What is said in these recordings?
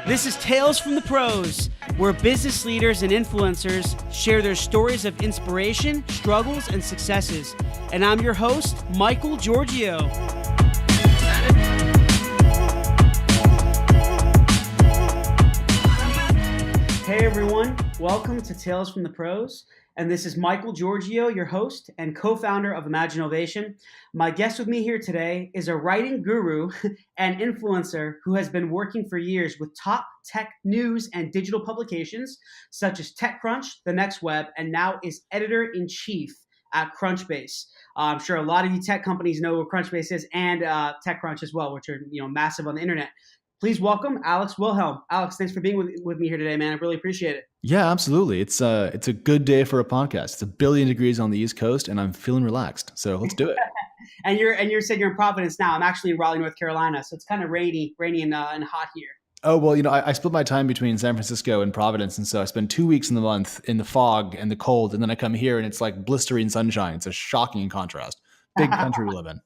This is Tales from the Pros, where business leaders and influencers share their stories of inspiration, struggles, and successes. And I'm your host, Michael Giorgio. Hey everyone, welcome to Tales from the Pros. And this is Michael Giorgio, your host and co-founder of Imaginovation. My guest with me here today is a writing guru and influencer who has been working for years with top tech news and digital publications such as TechCrunch, The Next Web, and now is editor-in-chief at Crunchbase. I'm sure a lot of you tech companies know what Crunchbase is, and TechCrunch as well, which are massive on the internet. Please welcome Alex Wilhelm. Alex, thanks for being with me here today, man. I really appreciate it. Yeah, absolutely. It's a good day for a podcast. It's 1 billion degrees on the East Coast, and I'm feeling relaxed. So let's do it. And you said you're in Providence now. I'm actually in Raleigh, North Carolina, so it's kind of rainy and hot here. Oh, well, I split my time between San Francisco and Providence, and so I spend 2 weeks in the month in the fog and the cold, and then I come here and it's like blistering sunshine. It's a shocking contrast. Big country we live in.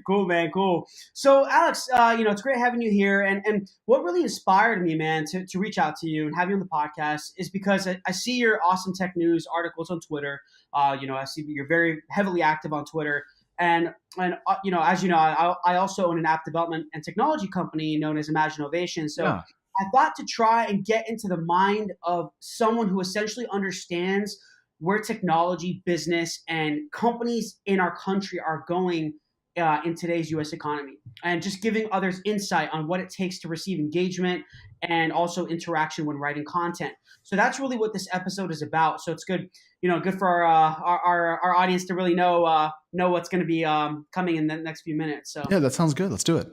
Cool, man. Cool. So, Alex, it's great having you here. And what really inspired me, man, to reach out to you and have you on the podcast is because I see your awesome tech news articles on Twitter. I see you're very heavily active on Twitter. And as you know, I also own an app development and technology company known as Imaginovation. So yeah. I thought to try and get into the mind of someone who essentially understands where technology, business, and companies in our country are going in today's U.S. economy, and just giving others insight on what it takes to receive engagement and also interaction when writing content. So that's really what this episode is about. So it's good for our audience to really know what's going to be coming in the next few minutes. So yeah, that sounds good. Let's do it.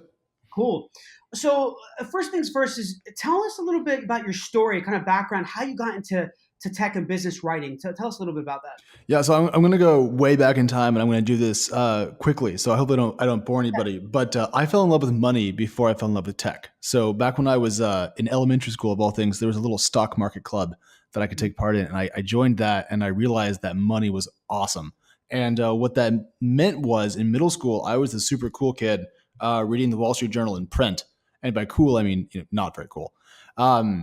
Cool. So first things first is tell us a little bit about your story, kind of background, how you got into tech and business writing. So tell us a little bit about that. Yeah, so I'm going to go way back in time, and I'm going to do this quickly. So I hope I don't bore anybody. But I fell in love with money before I fell in love with tech. So back when I was in elementary school, of all things, there was a little stock market club that I could take part in, and I joined that, and I realized that money was awesome. And what that meant was, in middle school, I was the super cool kid reading the Wall Street Journal in print, and by cool I mean not very cool.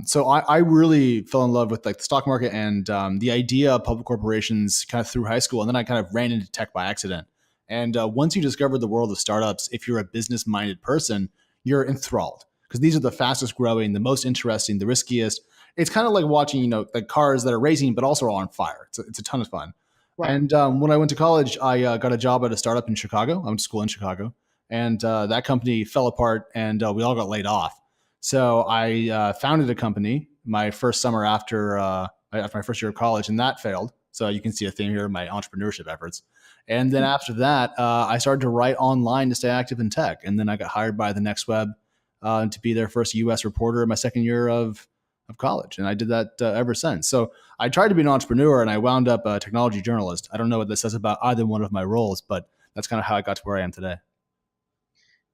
So I really fell in love with like the stock market and the idea of public corporations kind of through high school. And then I kind of ran into tech by accident. And once you discover the world of startups, if you're a business-minded person, you're enthralled because these are the fastest growing, the most interesting, the riskiest. It's kind of like watching, like cars that are racing, but also are on fire. It's a ton of fun. Right. And when I went to college, I got a job at a startup in Chicago. I went to school in Chicago. And that company fell apart and we all got laid off. So I founded a company my first summer after my first year of college, and that failed. So you can see a theme here in my entrepreneurship efforts. And then after that, I started to write online to stay active in tech. And then I got hired by The Next Web to be their first U.S. reporter in my second year of college. And I did that ever since. So I tried to be an entrepreneur, and I wound up a technology journalist. I don't know what this says about either one of my roles, but that's kind of how I got to where I am today.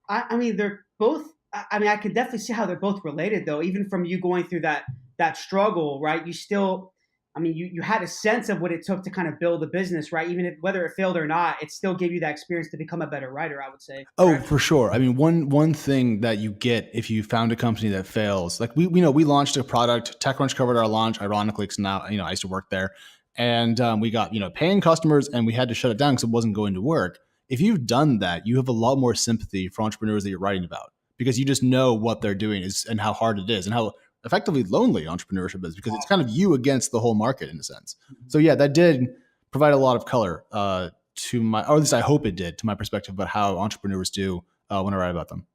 I mean, they're both. I could definitely see how they're both related, though. Even from you going through that struggle, right? You still, you had a sense of what it took to kind of build a business, right? Even whether it failed or not, it still gave you that experience to become a better writer, I would say. Oh, for sure. I mean, one thing that you get if you found a company that fails, like we launched a product. TechCrunch covered our launch, ironically, because now I used to work there, and we got paying customers, and we had to shut it down because it wasn't going to work. If you've done that, you have a lot more sympathy for entrepreneurs that you're writing about, because you just know what they're doing is and how hard it is and how effectively lonely entrepreneurship is, because it's kind of you against the whole market in a sense. So yeah, that did provide a lot of color to my, or at least I hope it did, to my perspective about how entrepreneurs do when I write about them.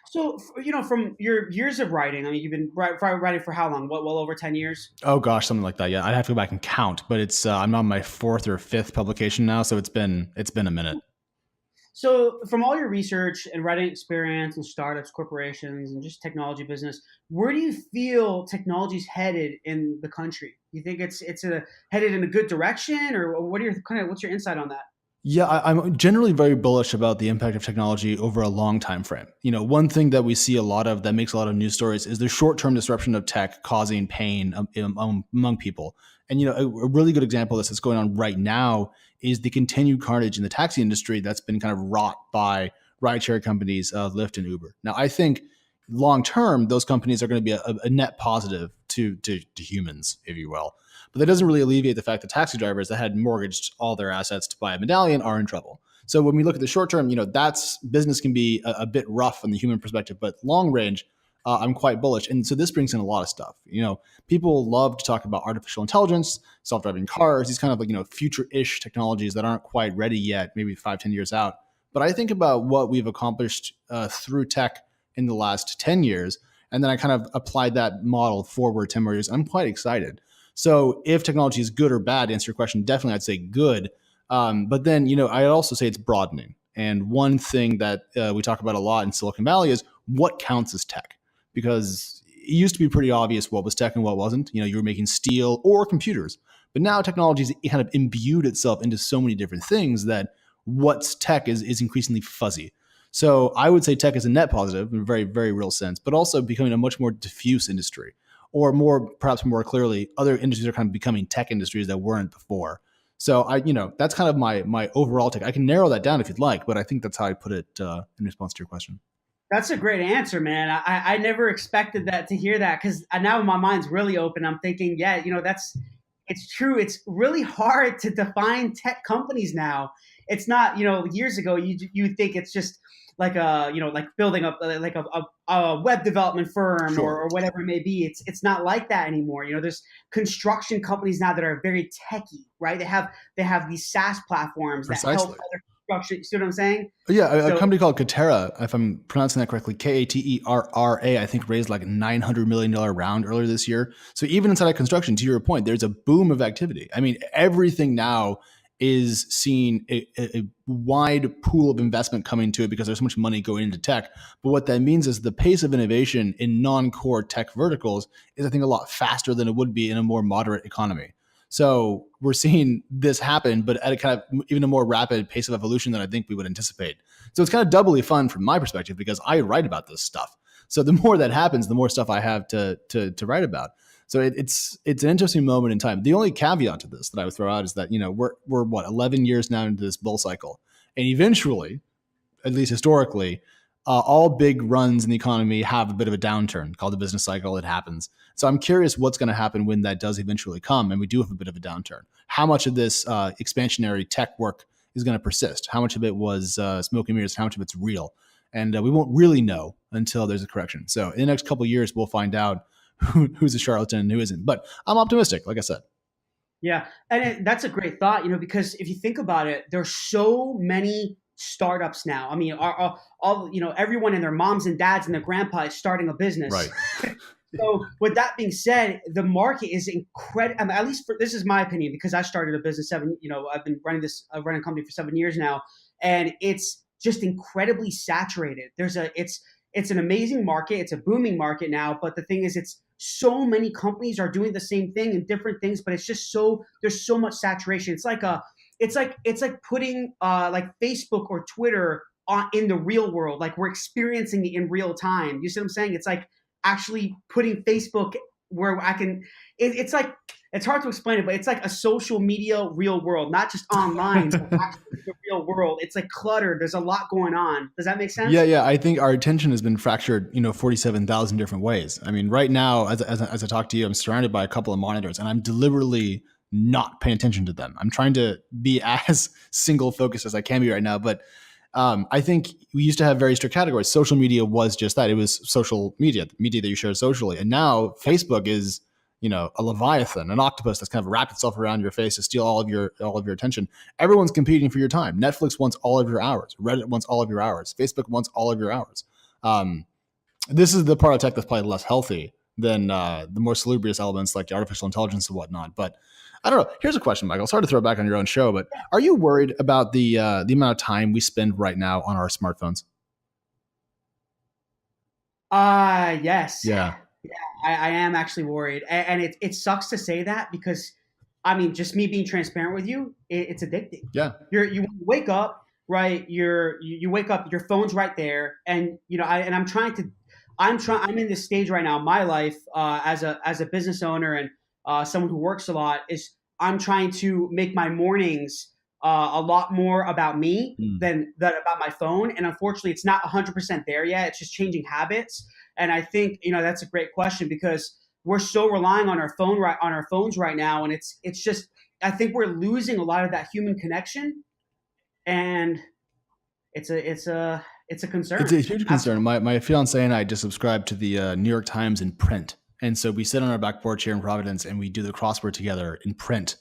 So, from your years of writing, you've been writing for how long? Well over 10 years? Oh gosh, something like that. Yeah, I'd have to go back and count, but it's I'm on my 4th or 5th publication now, so it's been a minute. So from all your research and writing experience in startups, corporations, and just technology business, where do you feel technology's headed in the country? Do you think it's headed in a good direction, or what's your insight on that? Yeah, I'm generally very bullish about the impact of technology over a long time frame. One thing that we see a lot of that makes a lot of news stories is the short-term disruption of tech causing pain among people. And a really good example of this that's going on right now is the continued carnage in the taxi industry that's been kind of wrought by rideshare companies, Lyft and Uber. Now, I think long term, those companies are going to be a net positive to humans, if you will. But that doesn't really alleviate the fact that taxi drivers that had mortgaged all their assets to buy a medallion are in trouble. So when we look at the short term, that's business can be a bit rough from the human perspective, but long range, I'm quite bullish. And so this brings in a lot of stuff. People love to talk about artificial intelligence, self-driving cars, these kind of future-ish technologies that aren't quite ready yet, maybe 5-10 years out. But I think about what we've accomplished through tech in the last 10 years, and then I kind of applied that model forward 10 more years. I'm quite excited. So if technology is good or bad, to answer your question, definitely I'd say good. But then, I also say it's broadening. And one thing that we talk about a lot in Silicon Valley is what counts as tech. Because it used to be pretty obvious what was tech and what wasn't. You were making steel or computers. But now technology has kind of imbued itself into so many different things that what's tech is increasingly fuzzy. So I would say tech is a net positive in a very, very real sense, but also becoming a much more diffuse industry. Or perhaps more clearly, other industries are kind of becoming tech industries that weren't before. So that's kind of my overall take. I can narrow that down if you'd like, but I think that's how I put it in response to your question. That's a great answer, man. I never expected that to hear that, because now my mind's really open. I'm thinking, yeah, it's true. It's really hard to define tech companies now. It's not, years ago you think it's just like like building up like a web development firm, Sure. or whatever it may be. It's not like that anymore. There's construction companies now that are very techy, right? They have these SaaS platforms that help Precisely. other construction. You see what I'm saying? Yeah, a So company called Katerra, if I'm pronouncing that correctly, Katerra, I think raised like a $900 million round earlier this year. So even inside of construction, to your point, there's a boom of activity. I mean, everything now is seeing a wide pool of investment coming to it because there's so much money going into tech. But what that means is the pace of innovation in non-core tech verticals is, I think, a lot faster than it would be in a more moderate economy. So we're seeing this happen, but at a kind of even a more rapid pace of evolution than I think we would anticipate. So it's kind of doubly fun from my perspective because I write about this stuff. So the more that happens, the more stuff I have to write about. So it's an interesting moment in time. The only caveat to this that I would throw out is that we're what 11 years now into this bull cycle, and eventually, at least historically, all big runs in the economy have a bit of a downturn called the business cycle. It happens. So I'm curious what's going to happen when that does eventually come, and we do have a bit of a downturn. How much of this expansionary tech work is going to persist? How much of it was smoke and mirrors? How much of it's real? And we won't really know until there's a correction. So in the next couple of years, we'll find out who's a charlatan and who isn't. But I'm optimistic, like I said. yeah, and that's a great thought, because if you think about it, there's so many startups now. I mean, all everyone and their moms and dads and their grandpa is starting a business. Right. So with that being said, the market is incredible. I mean, at least this is my opinion, because I started a business I've been running a company for 7 years now, and it's just incredibly saturated. It's an amazing market. It's a booming market now. But the thing is, it's so many companies are doing the same thing and different things, but it's just there's so much saturation. It's like putting like Facebook or Twitter in the real world. Like we're experiencing it in real time. You see what I'm saying? It's like actually putting Facebook where I can. It's like, it's hard to explain it, but it's like a social media real world, not just online, but actually the real world. It's like cluttered. There's a lot going on. Does that make sense? Yeah. I think our attention has been fractured, 47,000 different ways. I mean, right now, as I talk to you, I'm surrounded by a couple of monitors, and I'm deliberately not paying attention to them. I'm trying to be as single focused as I can be right now. But I think we used to have very strict categories. Social media was just that. It was social media, the media that you share socially. And now Facebook is, a leviathan, an octopus that's kind of wrapped itself around your face to steal all of your attention. Everyone's competing for your time. Netflix wants all of your hours. Reddit wants all of your hours. Facebook wants all of your hours. This is the part of tech that's probably less healthy than the more salubrious elements like the artificial intelligence and whatnot. But I don't know. Here's a question, Michael. Sorry to throw it back on your own show, but are you worried about the amount of time we spend right now on our smartphones? Yes. Yeah. I am actually worried, and it sucks to say that, because, I mean, just me being transparent with you, it's addicting. Yeah. You wake up, right? You wake up, your phone's right there, and I'm in this stage right now in my life, as a business owner and someone who works a lot, is I'm trying to make my mornings a lot more about me Mm. than about my phone. And unfortunately, it's not 100% there yet. It's just changing habits. And I think that's a great question because we're so relying on our phones right now, and it's just I think we're losing a lot of that human connection, and it's a It's concern. a huge concern. Absolutely. My fiance and I just subscribe to the New York Times in print, and so we sit on our back porch here in Providence and we do the crossword together in print,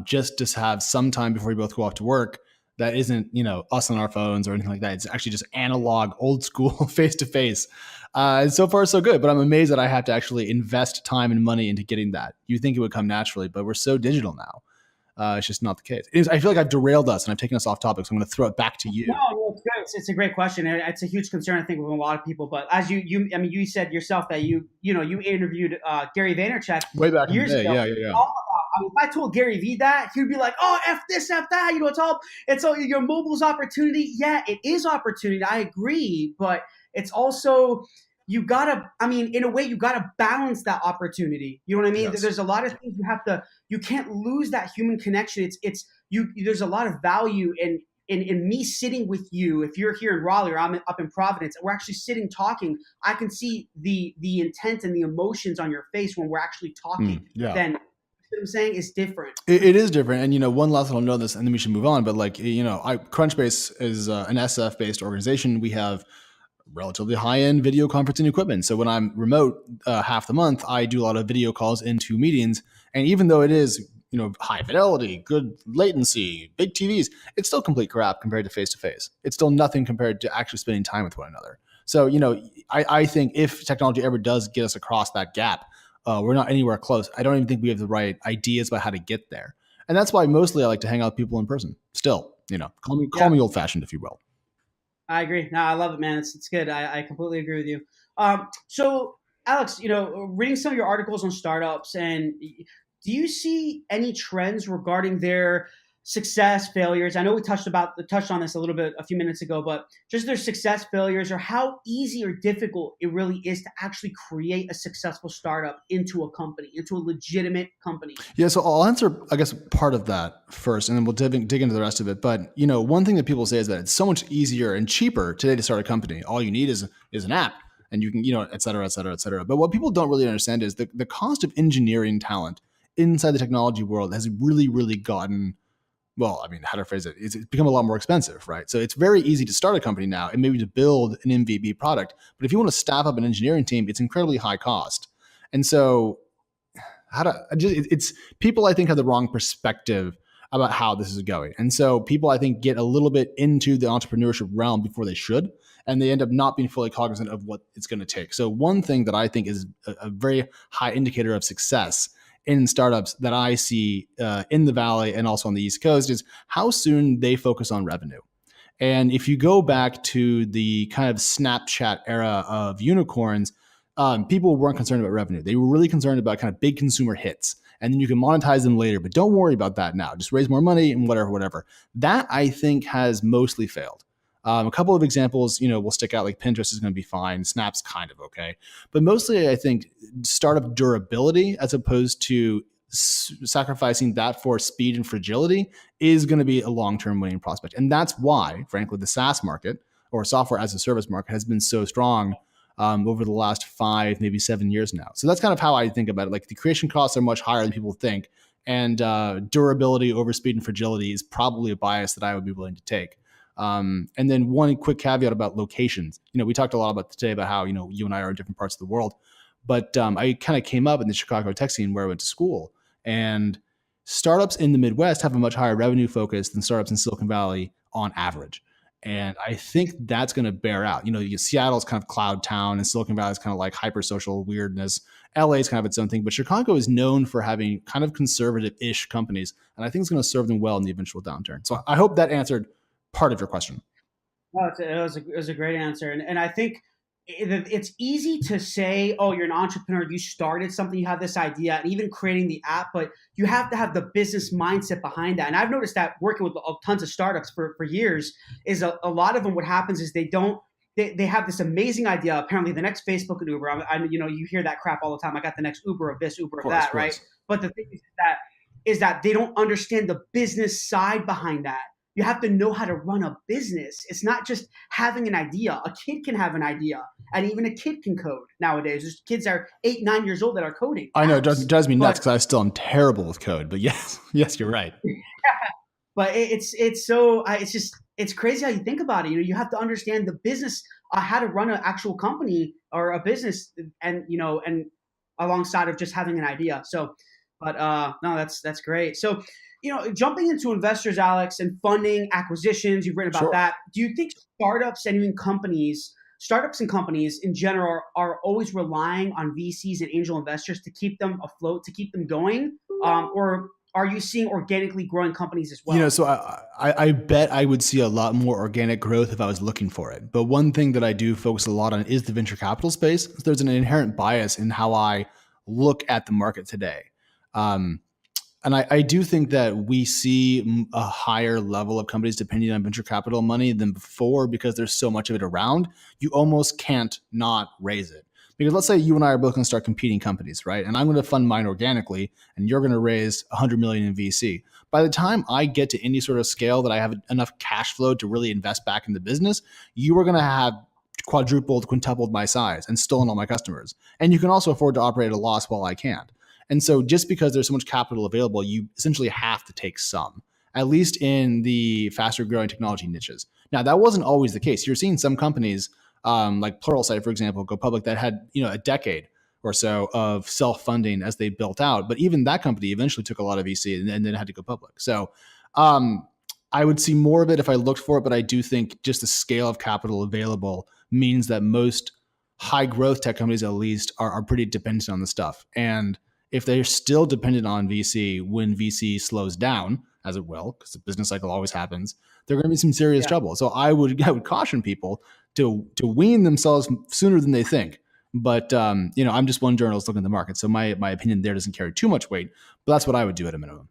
just to have some time before we both go off to work. That isn't us on our phones or anything like that. It's actually just analog, old school, face to face. And so far so good, but I'm amazed that I have to actually invest time and money into getting that. You think it would come naturally, but we're so digital now. It's just not the case. I feel like I've derailed us and I've taken us off topic, so I'm going to throw it back to No, you. no, it's good. It's a great question, and it's a huge concern I think with a lot of people. But as I mean, you said yourself that you interviewed Gary Vaynerchuk Way back in the years day, ago. yeah, yeah, yeah. All about, I mean, if I told Gary Vee that, he'd be like, "Oh, f this, f that." It's all your mobile's opportunity. Yeah, it is opportunity. I agree, but it's also you gotta. I mean, in a way, you gotta balance that opportunity. You know what I mean? Yes. There's a lot of things you have to. You can't lose that human connection. It's you. There's a lot of value in me sitting with you. If you're here in Raleigh or I'm up in Providence, we're actually sitting talking. I can see the intent and the emotions on your face when we're actually talking. Yeah. Then what I'm saying is different. It is different. And, one last little note this, and then we should move on. But Crunchbase is an SF based organization. We have relatively high end video conferencing equipment. So when I'm remote half the month, I do a lot of video calls into meetings. And even though it is, high fidelity, good latency, big TVs, it's still complete crap compared to face to face. It's still nothing compared to actually spending time with one another. So, I think if technology ever does get us across that gap, we're not anywhere close. I don't even think we have the right ideas about how to get there. And that's why mostly I like to hang out with people in person. Still, call Yeah, me old fashioned, if you will. I agree. No, I love it, man. It's good. I completely agree with you. So Alex, reading some of your articles on startups, and do you see any trends regarding their success, failures? I know we touched on this a little bit a few minutes ago, but just their success, failures, or how easy or difficult it really is to actually create a successful startup into a company, into a legitimate company. Yeah, so I'll answer, I guess, part of that first, and then we'll dig into the rest of it. But one thing that people say is that it's so much easier and cheaper today to start a company. All you need is an app, and you can, et cetera, et cetera, et cetera. But what people don't really understand is the cost of engineering talent inside the technology world has really, really gotten, well, I mean, how to phrase it? It's become a lot more expensive, right? So it's very easy to start a company now and maybe to build an MVP product. But if you want to staff up an engineering team, it's incredibly high cost. And so it's people I think have the wrong perspective about how this is going. And so people I think get a little bit into the entrepreneurship realm before they should, and they end up not being fully cognizant of what it's going to take. So one thing that I think is a very high indicator of success in startups that I see in the Valley and also on the East Coast is how soon they focus on revenue. And if you go back to the kind of Snapchat era of unicorns, people weren't concerned about revenue. They were really concerned about kind of big consumer hits. And then you can monetize them later, but don't worry about that now. Just raise more money and whatever. That I think has mostly failed. A couple of examples, will stick out, like Pinterest is going to be fine. Snap's kind of okay. But mostly I think startup durability as opposed to sacrificing that for speed and fragility is going to be a long-term winning prospect. And that's why, frankly, the SaaS market or software as a service market has been so strong over the last 5, maybe 7 years now. So that's kind of how I think about it. Like the creation costs are much higher than people think. And durability over speed and fragility is probably a bias that I would be willing to take. And then one quick caveat about locations. We talked a lot about today about how, you and I are in different parts of the world. But I kind of came up in the Chicago tech scene where I went to school. And startups in the Midwest have a much higher revenue focus than startups in Silicon Valley on average. And I think that's going to bear out. Seattle's kind of cloud town and Silicon Valley is kind of like hyper social weirdness. LA is kind of its own thing, but Chicago is known for having kind of conservative-ish companies. And I think it's going to serve them well in the eventual downturn. So I hope that answered part of your question. No, it was a great answer, and I think it's easy to say, "Oh, you're an entrepreneur. You started something. You have this idea, and even creating the app." But you have to have the business mindset behind that. And I've noticed that working with tons of startups for years is a lot of them. What happens is they don't. They have this amazing idea. Apparently, the next Facebook and Uber. You hear that crap all the time. I got the next Uber of this, Uber of that, right? But the thing is that is that they don't understand the business side behind that. You have to know how to run a business. It's not just having an idea. A kid can have an idea, and even a kid can code nowadays. There's kids that are 8, 9 years old that are coding I know it apps. drives me nuts But because I still am terrible with code. But yes, yes, you're right. it's just it's crazy how you think about it. You have to understand the business, how to run an actual company or a business, and and alongside of just having an idea. So, but no, that's great. So, jumping into investors, Alex, and funding acquisitions, you've written about Sure. that. Do you think startups and companies in general are always relying on VCs and angel investors to keep them afloat, to keep them going, or are you seeing organically growing companies as well? So I bet I would see a lot more organic growth if I was looking for it. But one thing that I do focus a lot on is the venture capital space. There's an inherent bias in how I look at the market today. Um, and I do think that we see a higher level of companies depending on venture capital money than before because there's so much of it around. You almost can't not raise it. Because let's say you and I are both going to start competing companies, right? And I'm going to fund mine organically, and you're going to raise 100 million in VC. By the time I get to any sort of scale that I have enough cash flow to really invest back in the business, you are going to have quadrupled, quintupled my size and stolen all my customers. And you can also afford to operate at a loss while I can't. And so just because there's so much capital available, you essentially have to take some, at least in the faster growing technology niches. Now, that wasn't always the case. You're seeing some companies like Pluralsight, for example, go public that had a decade or so of self-funding as they built out. But even that company eventually took a lot of VC and then had to go public. So I would see more of it if I looked for it, but I do think just the scale of capital available means that most high growth tech companies at least are pretty dependent on the stuff. And if they're still dependent on VC when VC slows down, as it will, because the business cycle always happens, they're going to be some serious trouble. So I would caution people to wean themselves sooner than they think. But I'm just one journalist looking at the market, so my opinion there doesn't carry too much weight. But that's what I would do at a minimum.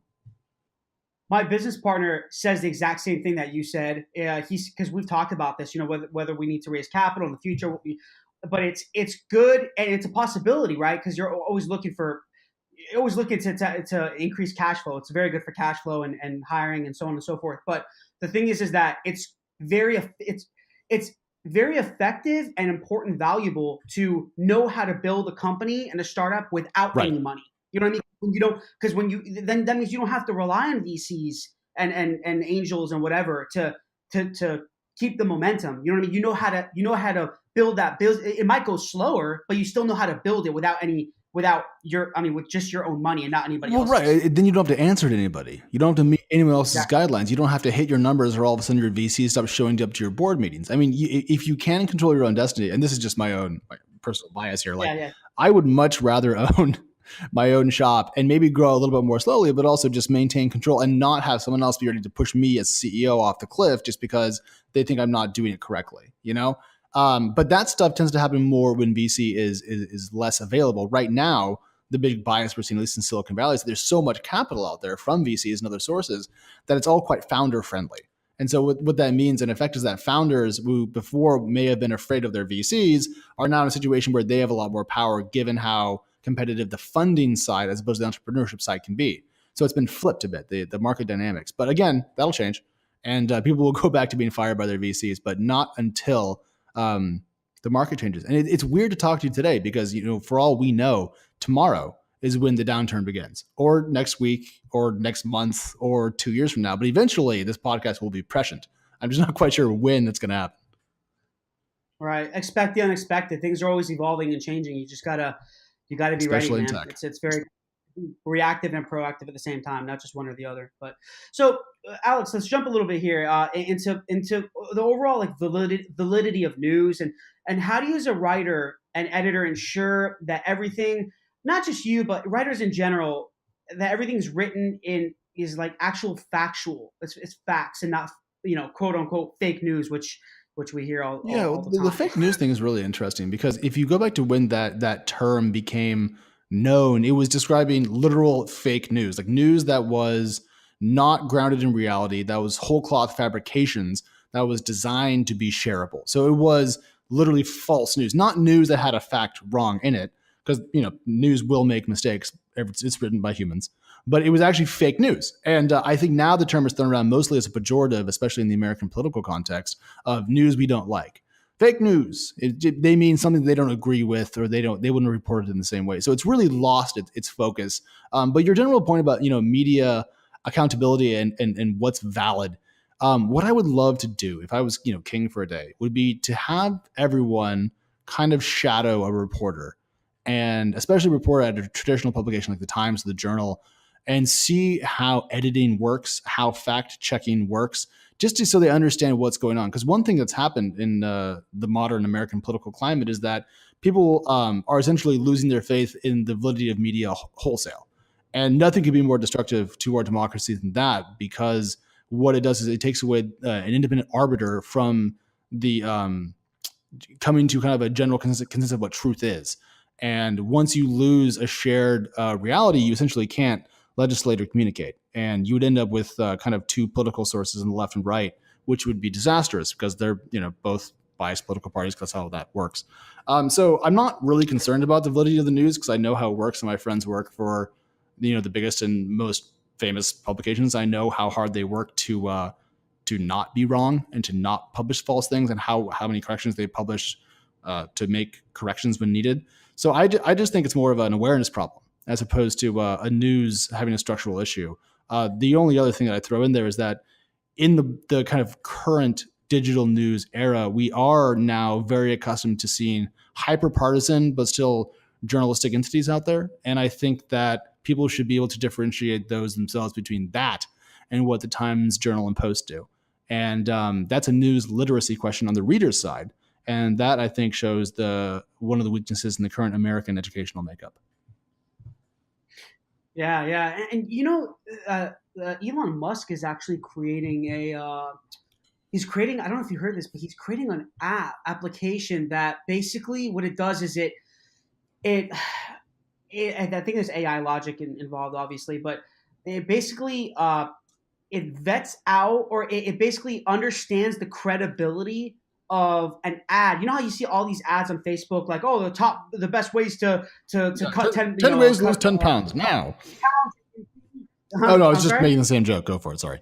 My business partner says the exact same thing that you said. He's because we've talked about this, whether we need to raise capital in the future, but it's good and it's a possibility, right? Because you're always looking to increase cash flow. It's very good for cash flow and hiring and so on and so forth. But the thing is that it's very effective and important, valuable to know how to build a company and a startup without Right. any money. You know what I mean? You don't, because when you then that means you don't have to rely on VCs and angels and whatever to keep the momentum. You know what I mean? You know how to build that build. It might go slower, but you still know how to build it with just your own money and not anybody else's. Right. Then you don't have to answer to anybody. You don't have to meet anyone else's Exactly. guidelines. You don't have to hit your numbers or all of a sudden your VC stops showing up to your board meetings. I mean, if you can control your own destiny, and this is just my own personal bias here, like Yeah. I would much rather own my own shop and maybe grow a little bit more slowly, but also just maintain control and not have someone else be ready to push me as CEO off the cliff just because they think I'm not doing it correctly, But that stuff tends to happen more when VC is less available. Right now, the big bias we're seeing, at least in Silicon Valley, is that there's so much capital out there from VCs and other sources that it's all quite founder friendly. And so what that means in effect is that founders who before may have been afraid of their VCs are now in a situation where they have a lot more power given how competitive the funding side as opposed to the entrepreneurship side can be. So it's been flipped a bit, the market dynamics. But again, that'll change. And people will go back to being fired by their VCs, but not until the market changes. And it's weird to talk to you today because, for all we know, tomorrow is when the downturn begins, or next week, or next month, or 2 years from now. But eventually, this podcast will be prescient. I'm just not quite sure when that's going to happen. Right. Expect the unexpected. Things are always evolving and changing. You gotta be Especially ready, in man. tech. It's very reactive and proactive at the same time, not just one or the other. But so, Alex, let's jump a little bit here into the overall validity of news and how do you as a writer and editor ensure that everything, not just you, but writers in general, that everything's written in is like actual factual. It's facts and not quote unquote fake news, which we hear all the The time. fake news thing is really interesting because if you go back to when that term became known, it was describing literal fake news, like news that was not grounded in reality, that was whole cloth fabrications, that was designed to be shareable. So it was literally false news, not news that had a fact wrong in it, because news will make mistakes. It's written by humans, but it was actually fake news. And I think now the term is thrown around mostly as a pejorative, especially in the American political context, of news we don't like. Fake news. They mean something they don't agree with, or they wouldn't report it in the same way. So it's really lost its focus. But your general point about media accountability and what's valid. What I would love to do if I was king for a day would be to have everyone kind of shadow a reporter, and especially a reporter at a traditional publication like the Times or the Journal, and see how editing works, how fact checking works, just so they understand what's going on. Because one thing that's happened in the modern American political climate is that people are essentially losing their faith in the validity of media wholesale. And nothing could be more destructive to our democracy than that, because what it does is it takes away an independent arbiter from the coming to kind of a general consensus of what truth is. And once you lose a shared reality, you essentially can't legislate or communicate. And you would end up with kind of two political sources on the left and right, which would be disastrous because they're both biased political parties, because that's how that works. So I'm not really concerned about the validity of the news, because I know how it works, and my friends work for the biggest and most famous publications. I know how hard they work to not be wrong and to not publish false things, and how many corrections they publish to make corrections when needed. So I just think it's more of an awareness problem as opposed to a news having a structural issue. The only other thing that I throw in there is that in the kind of current digital news era, we are now very accustomed to seeing hyper-partisan but still journalistic entities out there. And I think that people should be able to differentiate those themselves between that and what the Times, Journal, and Post do. And that's a news literacy question on the reader's side. And that, I think, shows one of the weaknesses in the current American educational makeup. Yeah. And Elon Musk is actually creating he's creating, I don't know if you heard this, but he's creating an application that basically what it does is it I think there's AI logic involved, obviously, but it basically it vets out, or it basically understands the credibility of an ad. You know how you see all these ads on Facebook, like, oh, the best ways to cut 10 ways to lose 10 pounds now. Oh no, I was just making the same joke. Go for it. Sorry.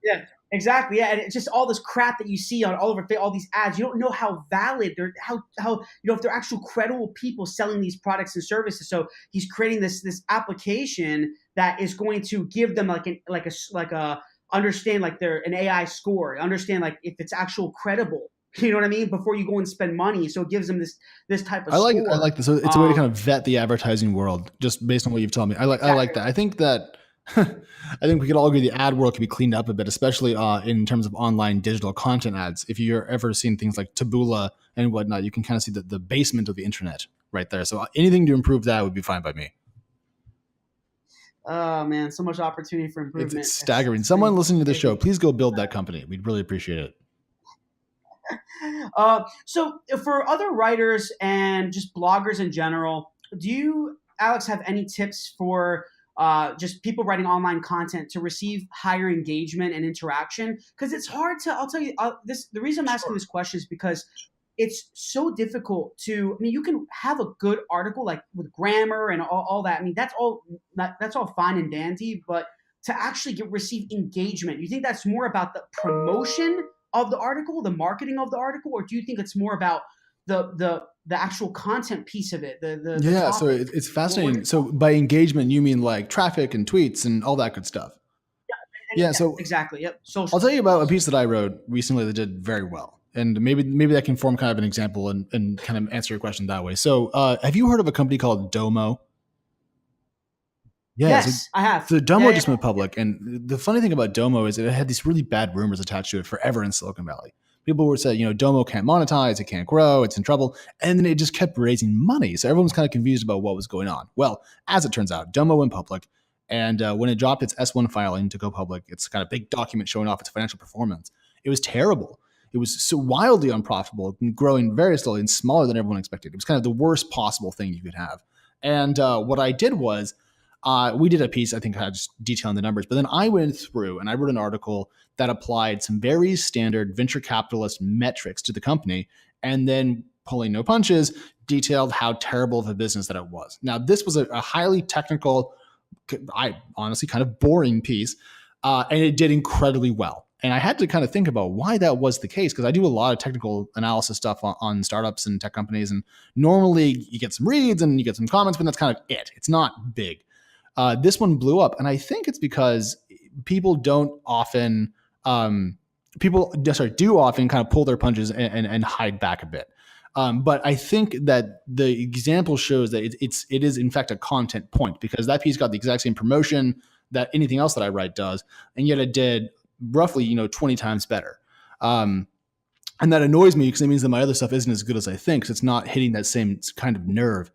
Yeah, exactly. Yeah, and it's just all this crap that you see on all over all these ads. You don't know how valid they're, how if they're actual credible people selling these products and services. So he's creating this application that is going to give them like a understand, like they're an AI score, understand like if it's actual credible. You know what I mean? Before you go and spend money, so it gives them this type of. I like this. So it's a way to kind of vet the advertising world just based on what you've told me. I like that. I think that. I think we could all agree the ad world could be cleaned up a bit, especially in terms of online digital content ads. If you're ever seen things like Taboola and whatnot, you can kind of see the basement of the internet right there. So anything to improve that would be fine by me. Oh man, so much opportunity for improvement. It's staggering. Someone listening to this show, please go build that company. We'd really appreciate it. So for other writers and just bloggers in general, do you, Alex, have any tips for just people writing online content to receive higher engagement and interaction? Because it's hard to, I'll tell you, the reason I'm asking this question is because it's so difficult to, I mean, you can have a good article like with grammar and all that. I mean, that's all fine and dandy, but to actually receive engagement, you think that's more about the promotion of the article, the marketing of the article, or do you think it's more about the actual content piece of it? Yeah, so it's fascinating. So by engagement, you mean like traffic and tweets and all that good stuff. Yeah, so exactly. Yep. Social. I'll tell you about a piece that I wrote recently that did very well, and maybe that can form kind of an example and kind of answer your question that way. So have you heard of a company called Domo? Yeah, yes, I have. So Domo just went public, and the funny thing about Domo is it had these really bad rumors attached to it forever in Silicon Valley. People were saying, Domo can't monetize, it can't grow, it's in trouble. And then it just kept raising money. So everyone was kind of confused about what was going on. Well, as it turns out, Domo went public. And when it dropped its S1 filing to go public, it's kind of big document showing off its financial performance. It was terrible. It was so wildly unprofitable and growing very slowly and smaller than everyone expected. It was kind of the worst possible thing you could have. And what I did was, we did a piece, I think I just detailing the numbers, but then I went through and I wrote an article that applied some very standard venture capitalist metrics to the company, and then, pulling no punches, detailed how terrible of a business that it was. Now, this was a highly technical, I honestly kind of boring piece, and it did incredibly well. And I had to kind of think about why that was the case, because I do a lot of technical analysis stuff on startups and tech companies, and normally you get some reads and you get some comments, but that's kind of it. It's not big. This one blew up, and I think it's because people don't often do often kind of pull their punches and hide back a bit. But I think that the example shows that it is in fact a content point, because that piece got the exact same promotion that anything else that I write does, and yet it did roughly 20 times better. And that annoys me because it means that my other stuff isn't as good as I think, because it's not hitting that same kind of nerve.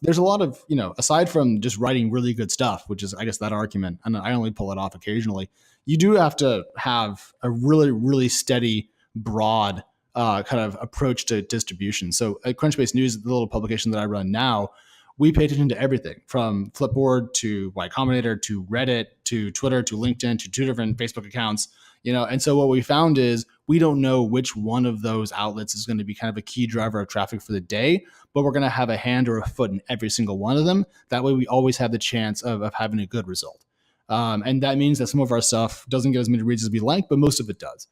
There's a lot of, aside from just writing really good stuff, which is, I guess, that argument, and I only pull it off occasionally, you do have to have a really, really steady, broad kind of approach to distribution. So at Crunchbase News, the little publication that I run now, we pay attention to everything from Flipboard to Y Combinator to Reddit to Twitter to LinkedIn to 2 different Facebook accounts. And so what we found is we don't know which one of those outlets is going to be kind of a key driver of traffic for the day, but we're going to have a hand or a foot in every single one of them. That way we always have the chance of having a good result. And that means that some of our stuff doesn't get as many reads as we like, but most of it does.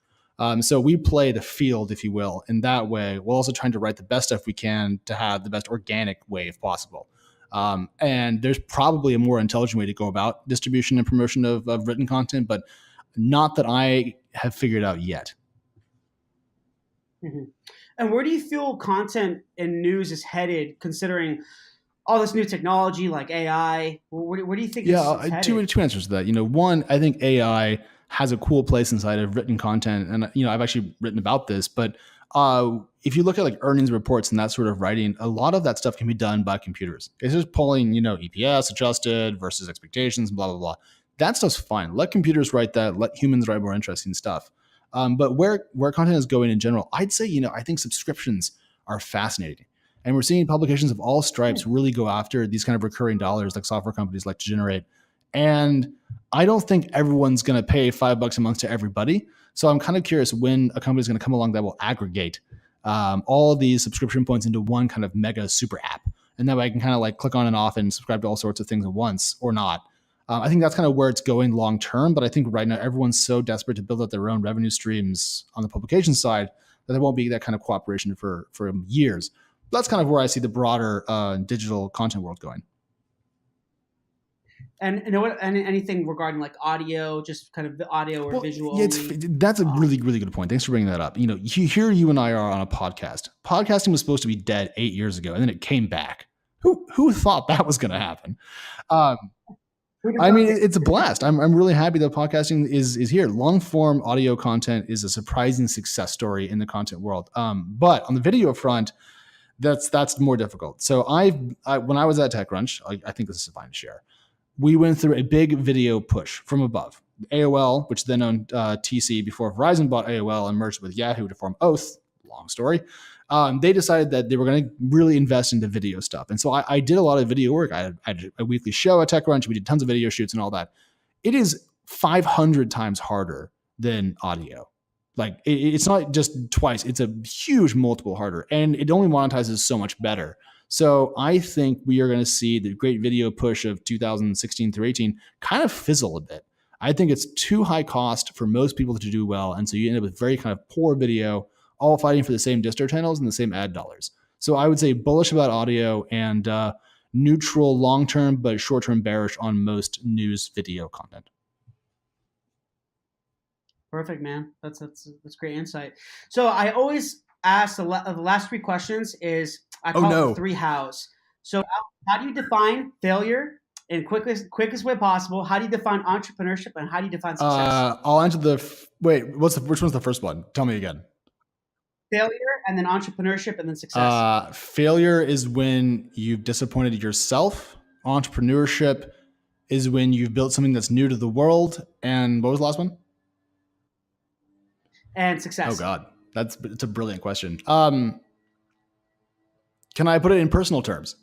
So we play the field, if you will, in that way, while also trying to write the best stuff we can to have the best organic way if possible. And there's probably a more intelligent way to go about distribution and promotion of written content, but not that I have figured out yet. Mm-hmm. And where do you feel content and news is headed, considering all this new technology like AI? Where do you think it's headed? Two answers to that. One, I think AI has a cool place inside of written content. And, I've actually written about this, but if you look at like earnings reports and that sort of writing, a lot of that stuff can be done by computers. It's just pulling, EPS adjusted versus expectations, blah, blah, blah. That stuff's fine. Let computers write that. Let humans write more interesting stuff. But where content is going in general, I'd say, I think subscriptions are fascinating. And we're seeing publications of all stripes really go after these kind of recurring dollars like software companies like to generate. And I don't think everyone's going to pay $5 a month to everybody. So I'm kind of curious when a company is going to come along that will aggregate all of these subscription points into one kind of mega super app. And that way I can kind of like click on and off and subscribe to all sorts of things at once or not. I think that's kind of where it's going long term. But I think right now everyone's so desperate to build out their own revenue streams on the publication side that there won't be that kind of cooperation for years. That's kind of where I see the broader digital content world going. And anything regarding like audio, just kind of the audio or visual? That's a really, really good point. Thanks for bringing that up. Here you and I are on a podcast. Podcasting was supposed to be dead 8 years ago, and then it came back. Who thought that was going to happen? It's a blast. I'm really happy that podcasting is here. Long form audio content is a surprising success story in the content world. But on the video front, that's more difficult. So when I was at TechCrunch, I think this is fine to share. We went through a big video push from above. AOL, which then owned TC before Verizon bought AOL and merged with Yahoo to form Oath, long story. They decided that they were going to really invest into video stuff. And so I did a lot of video work. I had a weekly show at TechCrunch. We did tons of video shoots and all that. It is 500 times harder than audio. Like it's not just twice. It's a huge multiple harder. And it only monetizes so much better. So I think we are going to see the great video push of 2016 through 18 kind of fizzle a bit. I think it's too high cost for most people to do well. And so you end up with very kind of poor video, all fighting for the same distro channels and the same ad dollars. So I would say bullish about audio and neutral long-term, but short-term bearish on most news video content. Perfect, man. That's great insight. So I always ask the last 3 questions is I call it 3 hows. So how do you define failure in quickest way possible? How do you define entrepreneurship and how do you define success? I'll answer which one's the first one? Tell me again. Failure and then entrepreneurship and then success. Failure is when you've disappointed yourself. Entrepreneurship is when you've built something that's new to the world. And what was the last one? And success. Oh God, it's a brilliant question. Can I put it in personal terms?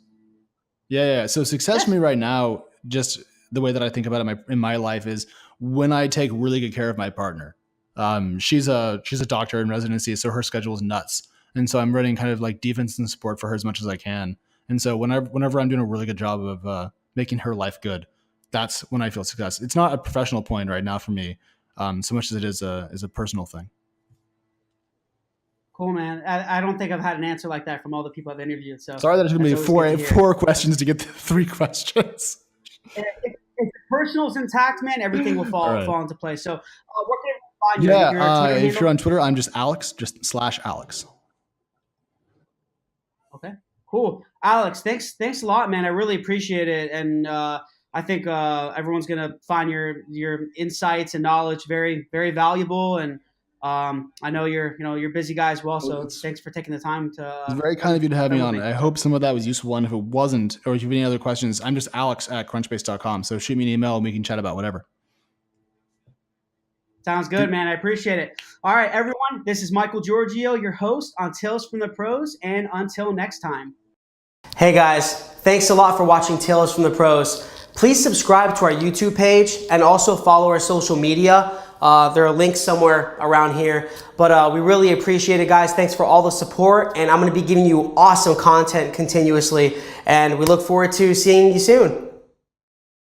Yeah. So success for me right now, just the way that I think about it in my life is when I take really good care of my partner. She's a doctor in residency, so her schedule is nuts. And so I'm running kind of like defense and support for her as much as I can. And so whenever I'm doing a really good job of making her life good, that's when I feel success. It's not a professional point right now for me, so much as it is a personal thing. Cool, man. I don't think I've had an answer like that from all the people I've interviewed. So sorry that it took me four questions to get to 3 questions. If the personal is intact, man, everything will fall into place. So where can you find you? If you're on Twitter, I'm just Alex, just /Alex. Okay, cool. Alex, thanks a lot, man. I really appreciate it. And I think everyone's going to find your insights and knowledge very, very valuable. And I know you're a busy guy as well, so thanks for taking the time to. It's very kind of you to have me on. I hope some of that was useful, and if it wasn't, or if you have any other questions, I'm just Alex at Crunchbase.com. So shoot me an email and we can chat about whatever. Sounds good, man. I appreciate it. All right, everyone. This is Michael Giorgio, your host on Tales from the Pros, and until next time. Hey guys, thanks a lot for watching Tales from the Pros. Please subscribe to our YouTube page and also follow our social media. There are links somewhere around here, but we really appreciate it, guys. Thanks for all the support, and I'm going to be giving you awesome content continuously, and we look forward to seeing you soon.